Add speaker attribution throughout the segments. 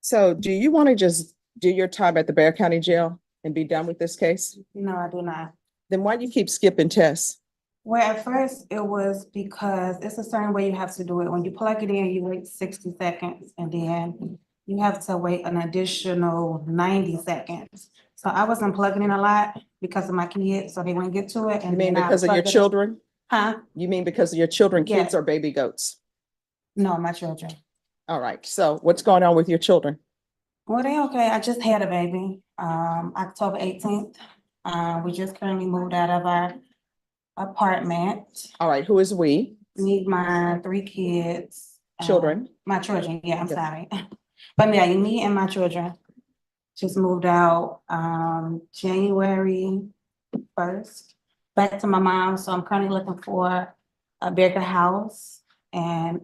Speaker 1: So do you want to just do your time at the Bear County Jail and be done with this case?
Speaker 2: No, I do not.
Speaker 1: Then why do you keep skipping tests?
Speaker 2: Well, at first it was because it's a certain way you have to do it. When you plug it in, you wait 60 seconds and then you have to wait an additional 90 seconds. So I wasn't plugging in a lot because of my kids, so they wouldn't get to it.
Speaker 1: You
Speaker 2: And
Speaker 1: mean
Speaker 2: then I
Speaker 1: because of your
Speaker 2: plugged it in.
Speaker 1: children?
Speaker 2: Huh?
Speaker 1: You mean because of your children, kids
Speaker 2: Yeah.
Speaker 1: or baby goats?
Speaker 2: No, my children.
Speaker 1: All right. So what's going on with your children?
Speaker 2: Well, they okay. I just had a baby, October 18th. We just currently moved out of our apartment.
Speaker 1: All right. Who is we?
Speaker 2: Me, my 3 kids.
Speaker 1: Children.
Speaker 2: My children, yeah, I'm
Speaker 1: Yes.
Speaker 2: sorry. But yeah, me and my children just moved out, January 1st, back to my mom. So I'm currently looking for a bigger house and,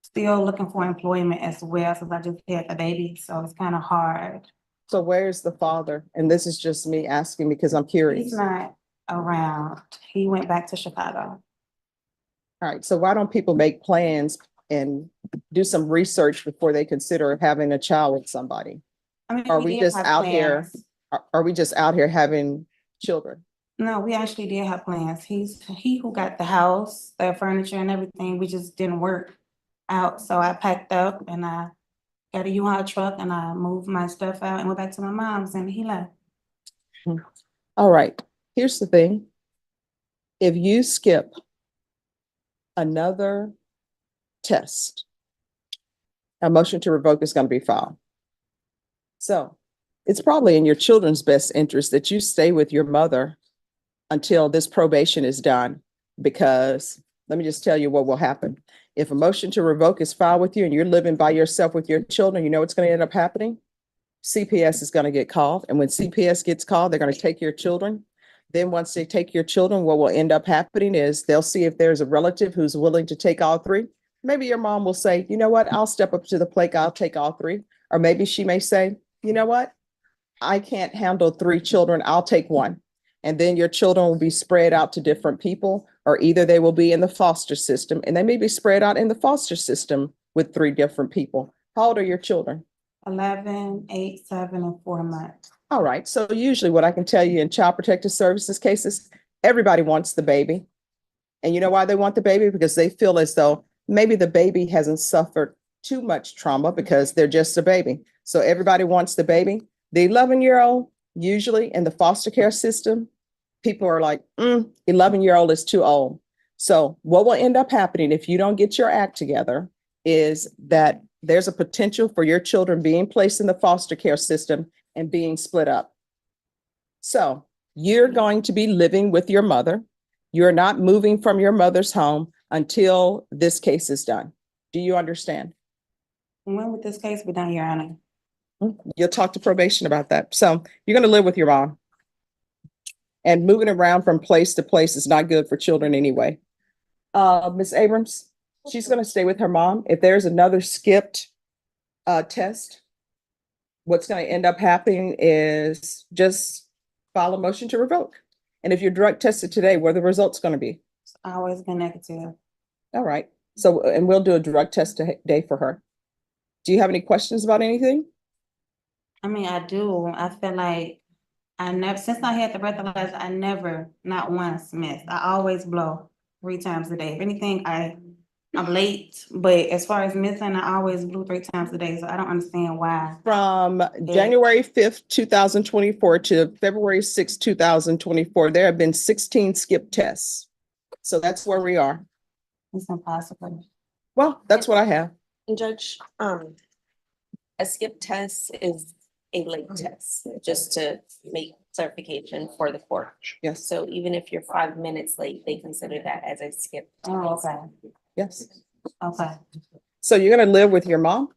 Speaker 2: still looking for employment as well, since I just had a baby, so it's kind of hard.
Speaker 1: So where's the father? And this is just me asking because I'm curious.
Speaker 2: He's not around. He went back to Chicago.
Speaker 1: All right. So why don't people make plans and do some research before they consider having a child with somebody?
Speaker 2: I mean,
Speaker 1: Are we
Speaker 2: did
Speaker 1: just
Speaker 2: have
Speaker 1: out here?
Speaker 2: plans.
Speaker 1: Are we just out here having children?
Speaker 2: No, we actually did have plans. He who got the house, the furniture and everything, we just didn't work out. So I packed up and I got a U-Haul truck and I moved my stuff out and went back to my mom's and he left.
Speaker 1: All right. Here's the thing. If you skip another test, a motion to revoke is going to be filed. So it's probably in your children's best interest that you stay with your mother until this probation is done, because let me just tell you what will happen. If a motion to revoke is filed with you and you're living by yourself with your children, you know what's going to end up happening? CPS is going to get called. And when CPS gets called, they're going to take your children. Then once they take your children, what will end up happening is they'll see if there's a relative who's willing to take all 3. Maybe your mom will say, you know what, I'll step up to the plate, I'll take all 3. Or maybe she may say, you know what, I can't handle 3 children, I'll take 1. And then your children will be spread out to different people, or either they will be in the foster system and they may be spread out in the foster system with 3 different people. How old are your children?
Speaker 2: 11, 8, 7, and 4 months.
Speaker 1: All right. So usually what I can tell you in Child Protective Services cases, everybody wants the baby. And you know why they want the baby? Because they feel as though maybe the baby hasn't suffered too much trauma because they're just a baby. So everybody wants the baby. The 11-year-old, usually in the foster care system, people are like, 11-year-old is too old. So what will end up happening if you don't get your act together is that there's a potential for your children being placed in the foster care system and being split up. So you're going to be living with your mother. You're not moving from your mother's home until this case is done. Do you understand?
Speaker 2: When would this case be done, Your Honor?
Speaker 1: You'll talk to probation about that. So you're going to live with your mom. And moving around from place to place is not good for children anyway. Ms. Abrams, she's going to stay with her mom. If there's another skipped test, what's going to end up happening is just file a motion to revoke. And if you're drug tested today, what are the results going to be?
Speaker 2: It's always been negative.
Speaker 1: All right. So, and we'll do a drug test today for her. Do you have any questions about anything?
Speaker 2: I mean, I do. I feel like since I had the breathalyzer, I never, not once missed. I always blow 3 times a day. If anything, I'm late, but as far as missing, I always blew 3 times a day. So I don't understand why.
Speaker 1: From January 5th, 2024 to February 6th, 2024, there have been 16 skip tests. So that's where we are.
Speaker 2: It's impossible.
Speaker 1: Well, that's what I have.
Speaker 3: And Judge, a skip test is a late test, just to make clarification for the court.
Speaker 1: Yes.
Speaker 3: So even if you're 5 minutes late, they consider that as a skip.
Speaker 2: Oh, okay.
Speaker 1: Yes.
Speaker 2: Okay.
Speaker 1: So you're going to live with your mom?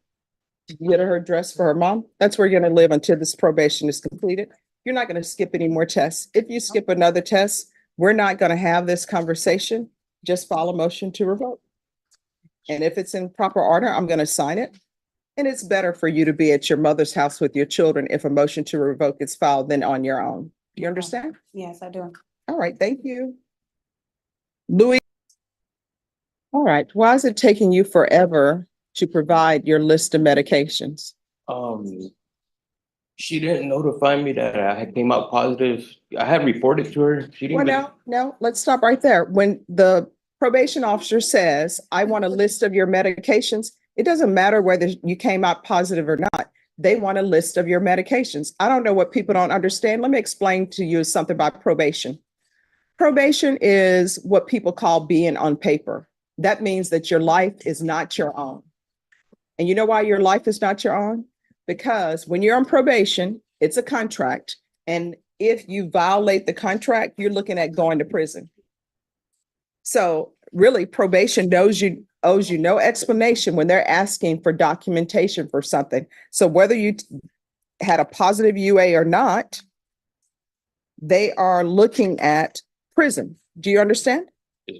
Speaker 1: You get her address for her mom? That's where you're going to live until this probation is completed. You're not going to skip any more tests. If you skip another test, we're not going to have this conversation. Just file a motion to revoke. And if it's in proper order, I'm going to sign it. And it's better for you to be at your mother's house with your children if a motion to revoke is filed than on your own. Do you understand?
Speaker 2: Yes, I do.
Speaker 1: All right, thank you. Louis. All right, why is it taking you forever to provide your list of medications?
Speaker 4: She didn't notify me that I had came out positive. I had reported to her. She
Speaker 1: Well,
Speaker 4: didn't.
Speaker 1: no, let's stop right there. When the probation officer says, I want a list of your medications, it doesn't matter whether you came out positive or not. They want a list of your medications. I don't know what people don't understand. Let me explain to you something about probation. Probation is what people call being on paper. That means that your life is not your own. And you know why your life is not your own? Because when you're on probation, it's a contract. And if you violate the contract, you're looking at going to prison. So really, probation owes you no explanation when they're asking for documentation for something. So whether you had a positive UA or not, they are looking at prison. Do you understand?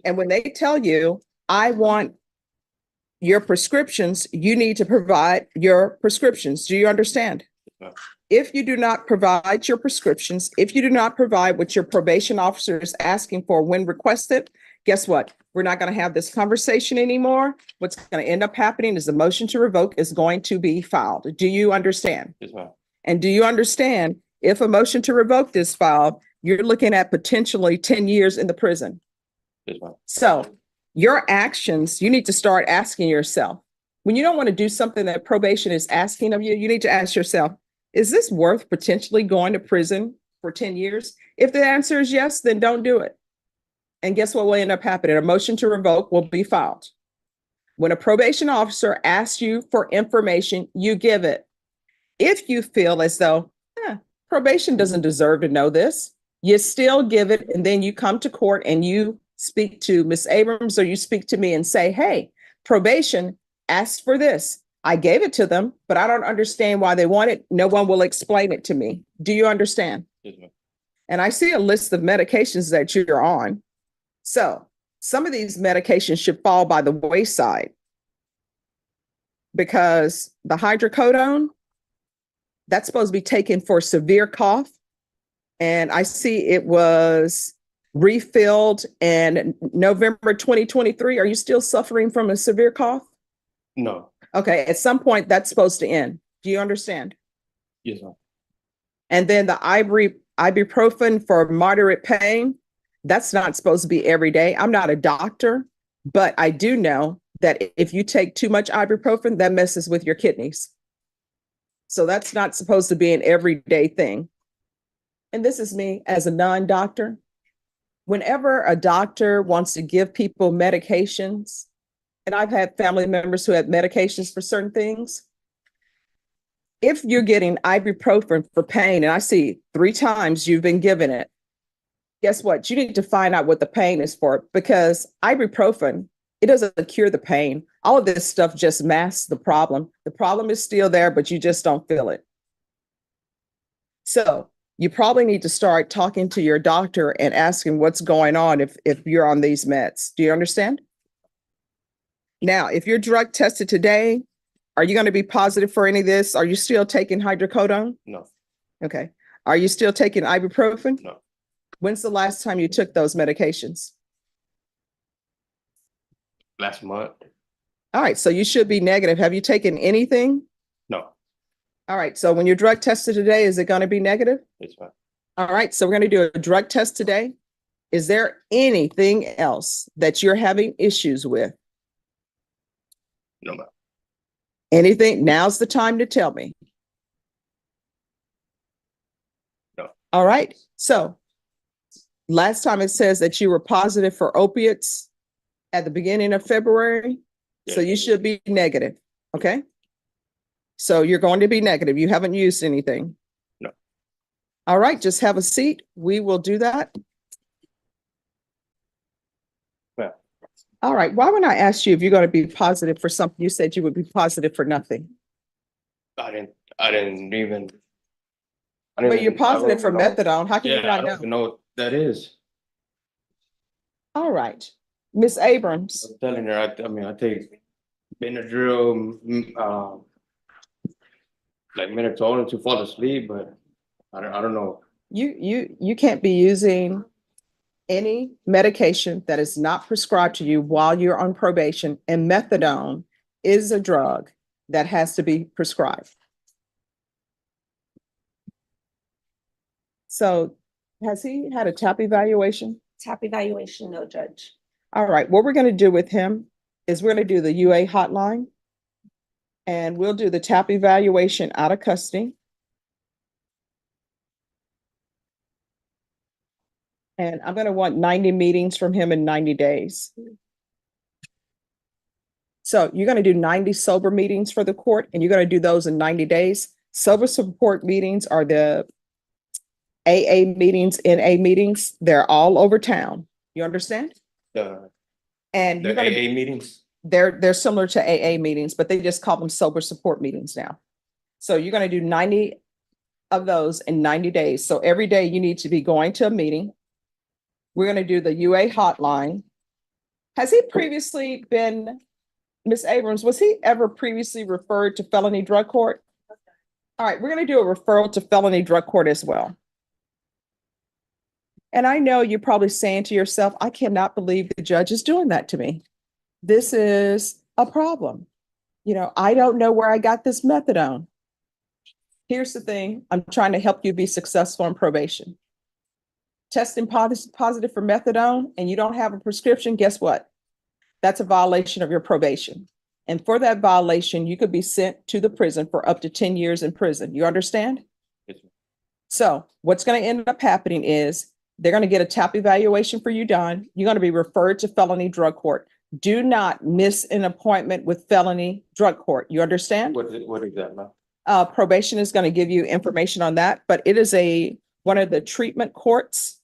Speaker 1: And when they tell you, I want your prescriptions, you need to provide your prescriptions. Do you understand? If you do not provide your prescriptions, if you do not provide what your probation officer is asking for when requested, guess what? We're not going to have this conversation anymore. What's going to end up happening is the motion to revoke is going to be filed. Do you understand?
Speaker 4: Yes, ma'am.
Speaker 1: And do you understand if a motion to revoke is filed, you're looking at potentially 10 years in the prison?
Speaker 4: Yes, ma'am.
Speaker 1: So your actions, you need to start asking yourself, when you don't want to do something that probation is asking of you, you need to ask yourself, is this worth potentially going to prison for 10 years? If the answer is yes, then don't do it. And guess what will end up happening? A motion to revoke will be filed. When a probation officer asks you for information, you give it. If you feel as though probation doesn't deserve to know this, you still give it, and then you come to court and you speak to Ms. Abrams or you speak to me and say, hey, probation asked for this. I gave it to them, but I don't understand why they want it. No one will explain it to me. Do you understand?
Speaker 4: Yes, ma'am.
Speaker 1: And I see a list of medications that you're on. So some of these medications should fall by the wayside because the hydrocodone, that's supposed to be taken for severe cough. And I see it was refilled in November 2023. Are you still suffering from a severe cough?
Speaker 4: No.
Speaker 1: Okay, at some point that's supposed to end. Do you understand?
Speaker 4: Yes, ma'am.
Speaker 1: And then the ibuprofen for moderate pain, that's not supposed to be every day. I'm not a doctor, but I do know that if you take too much ibuprofen, that messes with your kidneys. So that's not supposed to be an everyday thing. And this is me as a non-doctor. Whenever a doctor wants to give people medications, and I've had family members who had medications for certain things, if you're getting ibuprofen for pain, and I see 3 times you've been given it, guess what? You need to find out what the pain is for, because ibuprofen, it doesn't cure the pain. All of this stuff just masks the problem. The problem is still there, but you just don't feel it. So you probably need to start talking to your doctor and asking what's going on if you're on these meds. Do you understand? Now, if you're drug tested today, are you going to be positive for any of this? Are you still taking hydrocodone?
Speaker 4: No.
Speaker 1: Okay. Are you still taking ibuprofen?
Speaker 4: No.
Speaker 1: When's the last time you took those medications?
Speaker 4: Last month.
Speaker 1: All right. So you should be negative. Have you taken anything?
Speaker 4: No.
Speaker 1: All right. So when you're drug tested today, is it going to be negative?
Speaker 4: Yes, ma'am.
Speaker 1: All right. So we're going to do a drug test today. Is there anything else that you're having issues with?
Speaker 4: No, ma'am.
Speaker 1: Anything? Now's the time to tell me.
Speaker 4: No.
Speaker 1: All right. So last time it says that you were positive for opiates at the beginning of February. So
Speaker 4: Yeah.
Speaker 1: you should be negative. Okay. So you're going to be negative. You haven't used anything.
Speaker 4: No.
Speaker 1: All right. Just have a seat. We will do that.
Speaker 4: Yeah.
Speaker 1: All right. Why would I ask you if you're going to be positive for something? You said you would be positive for nothing.
Speaker 4: I didn't even.
Speaker 1: But you're positive for methadone. How can
Speaker 4: Yeah,
Speaker 1: you
Speaker 4: I
Speaker 1: not
Speaker 4: don't
Speaker 1: know?
Speaker 4: even know what that is.
Speaker 1: All right. Miss Abrams.
Speaker 4: I'm telling her, I mean, I take Benadryl, like melatonin to fall asleep, but I don't know.
Speaker 1: You can't be using any medication that is not prescribed to you while you're on probation, and methadone is a drug that has to be prescribed. So has he had a TAP evaluation?
Speaker 3: TAP evaluation, no, Judge.
Speaker 1: All right, what we're going to do with him is we're going to do the UA hotline. And we'll do the TAP evaluation out of custody. And I'm going to want 90 meetings from him in 90 days. So you're going to do 90 sober meetings for the court, and you're going to do those in 90 days. Sober support meetings are the AA meetings, NA meetings. They're all over town. You understand?
Speaker 4: The
Speaker 1: And you're going to
Speaker 4: AA meetings.
Speaker 1: they're similar to AA meetings, but they just call them sober support meetings now. So you're going to do 90 of those in 90 days. So every day you need to be going to a meeting. We're going to do the UA hotline. Has he previously been, Ms. Abrams, was he ever previously referred to felony drug court? All right, we're going to do a referral to felony drug court as well. And I know you're probably saying to yourself, I cannot believe the judge is doing that to me. This is a problem. You know, I don't know where I got this methadone. Here's the thing. I'm trying to help you be successful in probation. Testing positive for methadone and you don't have a prescription, guess what? That's a violation of your probation. And for that violation, you could be sent to the prison for up to 10 years in prison. You understand?
Speaker 4: Yes, ma'am.
Speaker 1: So what's going to end up happening is they're going to get a TAP evaluation for you done. You're going to be referred to felony drug court. Do not miss an appointment with felony drug court. You understand?
Speaker 4: What is that, ma'am?
Speaker 1: Probation is going to give you information on that, but it is one of the treatment courts,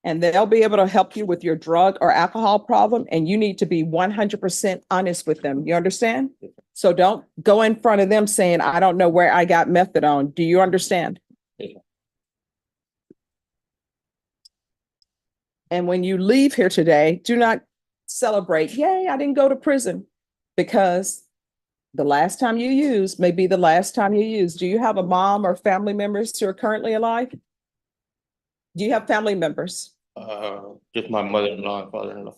Speaker 1: and they'll be able to help you with your drug or alcohol problem. And you need to be 100% honest with them. You understand? So don't go in front of them saying, I don't know where I got methadone. Do you understand?
Speaker 4: Yes, ma'am.
Speaker 1: And when you leave here today, do not celebrate, yay, I didn't go to prison, because the last time you use may be the last time you use. Do you have a mom or family members who are currently alive? Do you have family members?
Speaker 4: Just my mother-in-law and father-in-law.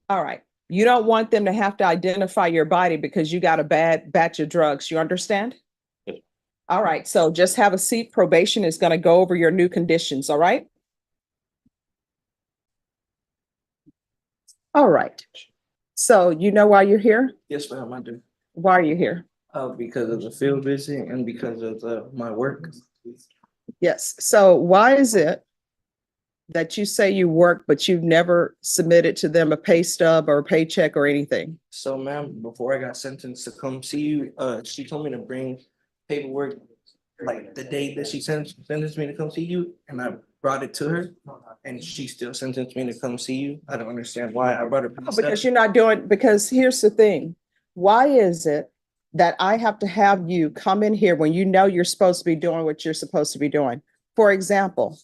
Speaker 1: All right. You don't want them to have to identify your body because you got a bad batch of drugs. You understand?
Speaker 4: Yes.
Speaker 1: All right. So just have a seat. Probation is going to go over your new conditions. All right. All right. So you know why you're here?
Speaker 5: Yes, ma'am, I do.
Speaker 1: Why are you here?
Speaker 5: Because of the field visit and because of my work.
Speaker 1: Yes. So why is it that you say you work, but you've never submitted to them a pay stub or a paycheck or anything?
Speaker 5: So, ma'am, before I got sentenced to come see you, she told me to bring paperwork like the day that she sentenced me to come see you, and I brought it to her, and she still sentenced me to come see you. I don't understand why I brought it.
Speaker 1: Because you're not doing, because here's the thing. Why is it that I have to have you come in here when you know you're supposed to be doing what you're supposed to be doing? For example,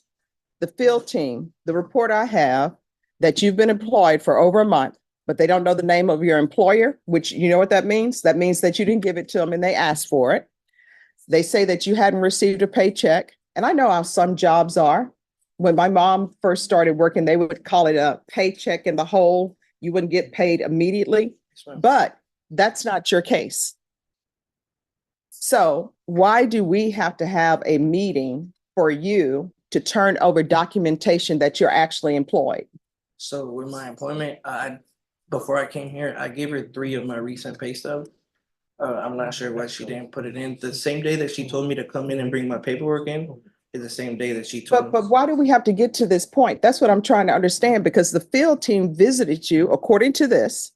Speaker 1: the field team, the report I have that you've been employed for over a month, but they don't know the name of your employer, which you know what that means? That means that you didn't give it to them and they asked for it. They say that you hadn't received a paycheck. And I know how some jobs are. When my mom first started working, they would call it a paycheck in the hole. You wouldn't get paid immediately, but that's not your case. So why do we have to have a meeting for you to turn over documentation that you're actually employed?
Speaker 5: So with my employment, before I came here, I gave her 3 of my recent pay stubs. I'm not sure why she didn't put it in. The same day that she told me to come in and bring my paperwork in is the same day that she told me.
Speaker 1: But why do we have to get to this point? That's what I'm trying to understand, because the field team visited you, according to this,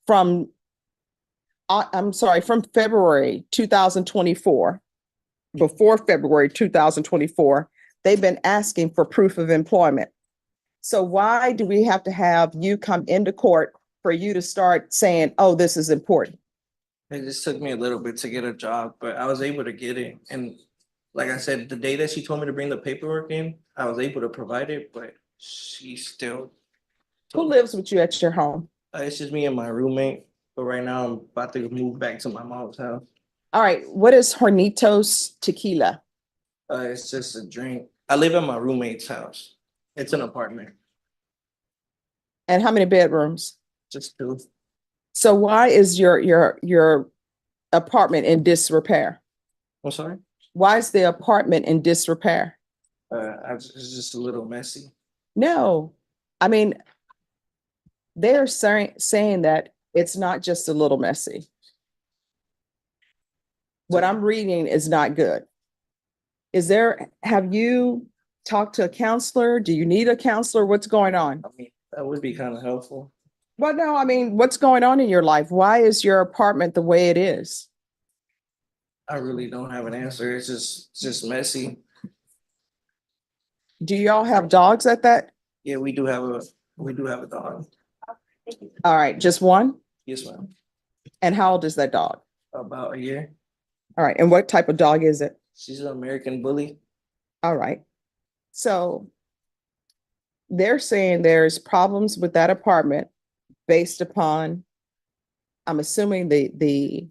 Speaker 1: from February 2024, before February 2024, they've been asking for proof of employment. So why do we have to have you come into court for you to start saying, oh, this is important?
Speaker 5: It just took me a little bit to get a job, but I was able to get it. And like I said, the day that she told me to bring the paperwork in, I was able to provide it, but she still.
Speaker 1: Who lives with you at your home?
Speaker 5: It's just me and my roommate, but right now I'm about to move back to my mom's house.
Speaker 1: All right, what is Hornitos Tequila?
Speaker 5: It's just a drink. I live at my roommate's house. It's an apartment,
Speaker 1: And how many bedrooms?
Speaker 5: just 2.
Speaker 1: So why is your apartment in disrepair?
Speaker 5: I'm sorry?
Speaker 1: Why is the apartment in disrepair?
Speaker 5: It's just a little messy.
Speaker 1: No, I mean, they're saying that it's not just a little messy. What I'm reading is not good. Have you talked to a counselor? Do you need a counselor? What's going on?
Speaker 5: I mean, that would be kind of helpful.
Speaker 1: Well, no, I mean, what's going on in your life? Why is your apartment the way it is?
Speaker 5: I really don't have an answer. It's just messy.
Speaker 1: Do y'all have dogs at that?
Speaker 5: Yeah, we do have a dog.
Speaker 1: All right, just one?
Speaker 5: Yes, ma'am.
Speaker 1: And how old is that dog?
Speaker 5: About a year.
Speaker 1: All right, and what type of dog is it?
Speaker 5: She's an American bully.
Speaker 1: All right. So they're saying there's problems with that apartment based upon, I'm assuming the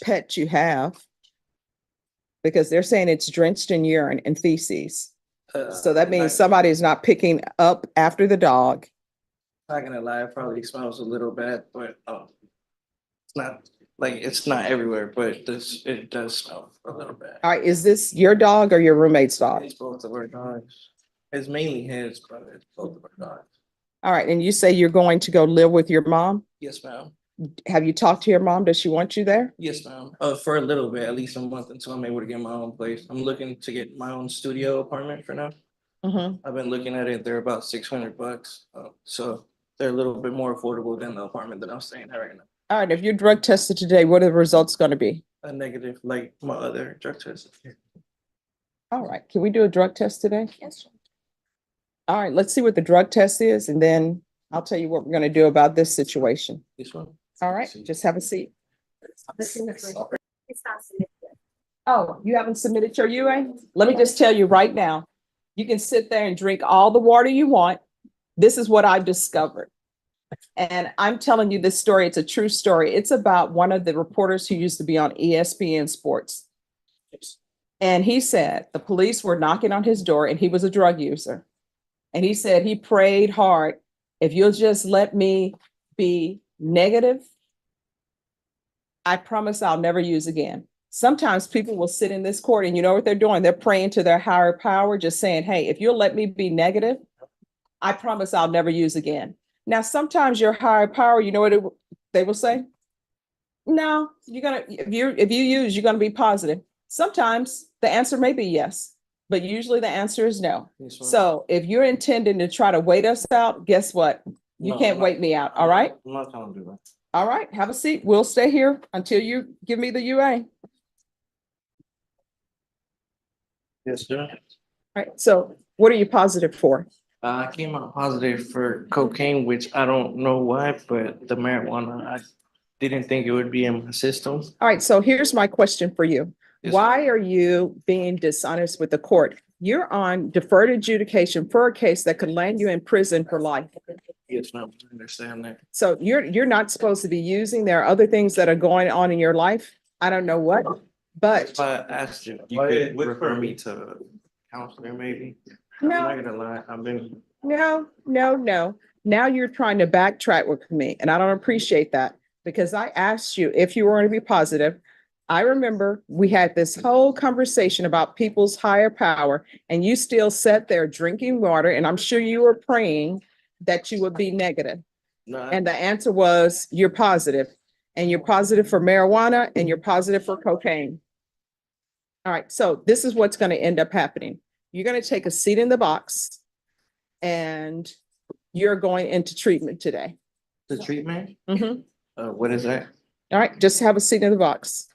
Speaker 1: pet you have, because they're saying it's drenched in urine and feces. So that means somebody is not picking up after the dog.
Speaker 5: Not gonna lie, it probably smells a little bad, but it's not like it's not everywhere, but it does smell a little bad.
Speaker 1: All right, is this your dog or your roommate's dog?
Speaker 5: It's both of our dogs. It's mainly his, but it's both of our dogs.
Speaker 1: All right, and you say you're going to go live with your mom?
Speaker 5: Yes, ma'am.
Speaker 1: Have you talked to your mom? Does she want you there?
Speaker 5: Yes, ma'am. For a little bit, at least a month until I'm able to get my own place. I'm looking to get my own studio apartment for now.
Speaker 1: Mm-hmm.
Speaker 5: I've been looking at it. They're about $600. So they're a little bit more affordable than the apartment that I'm staying at right now.
Speaker 1: All right, if you're drug tested today, what are the results going to be?
Speaker 5: A negative, like my other drug test.
Speaker 1: All right, can we do a drug test today?
Speaker 3: Yes.
Speaker 1: All right, let's see what the drug test is, and then I'll tell you what we're going to do about this situation.
Speaker 5: This one.
Speaker 1: All right, just have a seat. Oh, you haven't submitted your UA? Let me just tell you right now, you can sit there and drink all the water you want. This is what I've discovered. And I'm telling you this story. It's a true story. It's about one of the reporters who used to be on ESPN Sports. And he said the police were knocking on his door and he was a drug user. And he said he prayed hard. If you'll just let me be negative, I promise I'll never use again. Sometimes people will sit in this court and you know what they're doing? They're praying to their higher power, just saying, hey, if you'll let me be negative, I promise I'll never use again. Now, sometimes your higher power, you know what they will say? No, if you use, you're gonna be positive. Sometimes the answer may be yes, but usually the answer is no.
Speaker 5: This one.
Speaker 1: So if you're intending to try to wait us out, guess what? You
Speaker 5: No,
Speaker 1: can't
Speaker 5: I'm not-
Speaker 1: wait me out, all right?
Speaker 5: I'm not trying to do that.
Speaker 1: All right, have a seat. We'll stay here until you give me the UA. All
Speaker 5: Yes, sir.
Speaker 1: right, so what are you positive for?
Speaker 5: I came out positive for cocaine, which I don't know why, but the marijuana, I didn't think it would be in my system.
Speaker 1: All right, so here's my question for you.
Speaker 5: Yes,
Speaker 1: Why are you being dishonest with the court? You're on deferred adjudication for a case that could land you in prison for life.
Speaker 5: Yes, ma'am, I understand that.
Speaker 1: So you're not supposed to be using. There are other things that are going on in your life. I don't know what, but
Speaker 5: If I asked you, you could refer me to a counselor maybe. I'm
Speaker 1: no,
Speaker 5: not gonna lie, I've been,
Speaker 1: no. Now you're trying to backtrack with me, and I don't appreciate that because I asked you if you were going to be positive. I remember we had this whole conversation about people's higher power, and you still sat there drinking water, and I'm sure you were praying that you would be negative.
Speaker 5: no,
Speaker 1: And the answer was you're positive, and you're positive for marijuana, and you're positive for cocaine. All right, so this is what's going to end up happening. You're going to take a seat in the box, and you're going into treatment today.
Speaker 5: the treatment,
Speaker 1: Mhm.
Speaker 5: what is that?
Speaker 1: All right, just have a seat in the box.